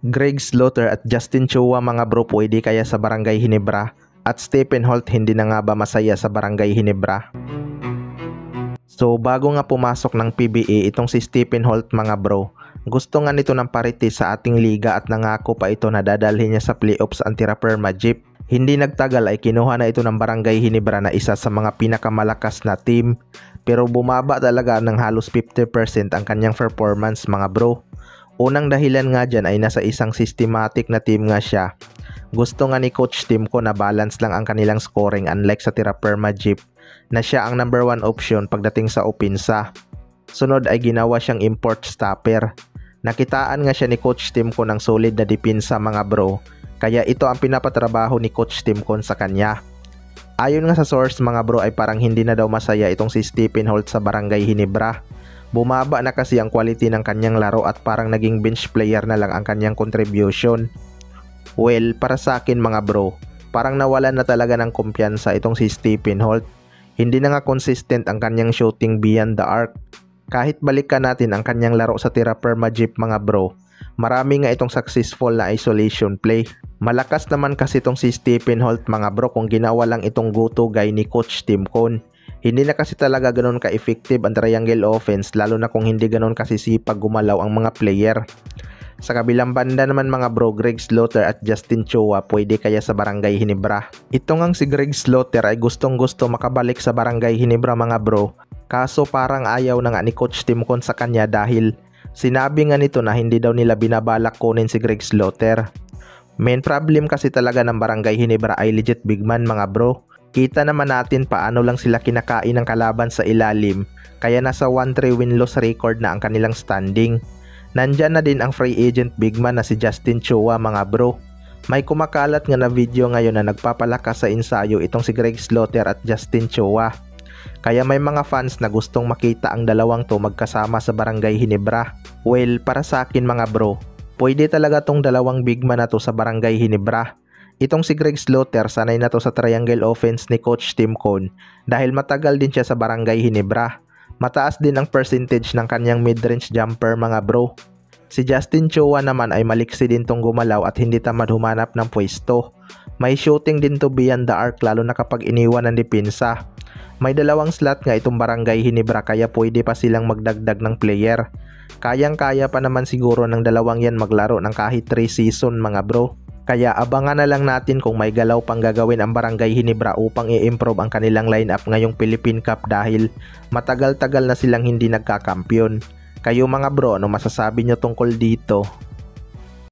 Greg Slaughter at Justin Chua mga bro, pwede kaya sa Barangay Ginebra? At Stephen Holt hindi na nga ba masaya sa Barangay Ginebra? So bago nga pumasok ng PBA itong si Stephen Holt mga bro, gusto nga nito ng parity sa ating liga at nangako pa ito na dadalhin niya sa playoffs ang Tiraperma Jeep. Hindi nagtagal ay kinuha na ito ng Barangay Ginebra na isa sa mga pinakamalakas na team, pero bumaba talaga ng halos 50% ang kanyang performance mga bro. Unang dahilan nga dyan ay nasa isang systematic na team nga siya. Gusto nga ni Coach Timko na balance lang ang kanilang scoring unlike sa Tiraperma Jeep na siya ang number 1 option pagdating sa opensa. Sunod ay ginawa siyang import stopper. Nakitaan nga siya ni Coach Timko ng solid na depensa mga bro, kaya ito ang pinapatrabaho ni Coach Timko sa kanya. Ayon nga sa source mga bro ay parang hindi na daw masaya itong si Stephen Holt sa Barangay Ginebra. Bumaba na kasi ang quality ng kanyang laro at parang naging bench player na lang ang kanyang contribution. Well, para sa akin mga bro, parang nawalan na talaga ng kumpiyansa itong si Stephen Holt. Hindi na nga consistent ang kanyang shooting beyond the arc. Kahit balikan natin ang kanyang laro sa Tiraperma Jeep mga bro, marami nga itong successful na isolation play. Malakas naman kasi itong si Stephen Holt mga bro kung ginawa lang itong go-to guy ni Coach Timko. Hindi na kasi talaga ganoon ka-effective ang triangle offense, lalo na kung hindi ganoon kasi sipag gumalaw ang mga player. Sa kabilang banda naman mga bro, Greg Slaughter at Justin Chua pwede kaya sa Barangay Ginebra? Ito ngang si Greg Slaughter ay gustong gusto makabalik sa Barangay Ginebra mga bro, kaso parang ayaw na nga ni Coach Timko sa kanya dahil sinabi nga nito na hindi daw nila binabalak kunin si Greg Slaughter. Main problem kasi talaga ng Barangay Ginebra ay legit big man mga bro. Kita naman natin paano lang sila kinakain ng kalaban sa ilalim, kaya nasa 1-3 win-loss record na ang kanilang standing. Nandyan na din ang free agent big man na si Justin Chua mga bro. May kumakalat nga na video ngayon na nagpapalakas sa ensayo itong si Greg Slaughter at Justin Chua. Kaya may mga fans na gustong makita ang dalawang to magkasama sa Barangay Ginebra. Well, para sa akin mga bro, pwede talaga tong dalawang big man na to sa Barangay Ginebra. Itong si Greg Slaughter sanay na to sa triangle offense ni Coach Timko dahil matagal din siya sa Barangay Ginebra. Mataas din ang percentage ng kanyang mid-range jumper mga bro. Si Justin Chua naman ay maliksi din tong gumalaw at hindi tamad humanap ng pwesto. May shooting din to beyond the arc lalo na kapag iniwan ng depensa. May dalawang slot nga itong Barangay Ginebra kaya pwede pa silang magdagdag ng player. Kayang-kaya pa naman siguro ng dalawang yan maglaro ng kahit 3 season mga bro. Kaya abangan na lang natin kung may galaw pang gagawin ang Barangay Ginebra upang i-improve ang kanilang lineup ngayong Philippine Cup dahil matagal-tagal na silang hindi nagkakampyon. Kayo mga bro, ano masasabi nyo tungkol dito?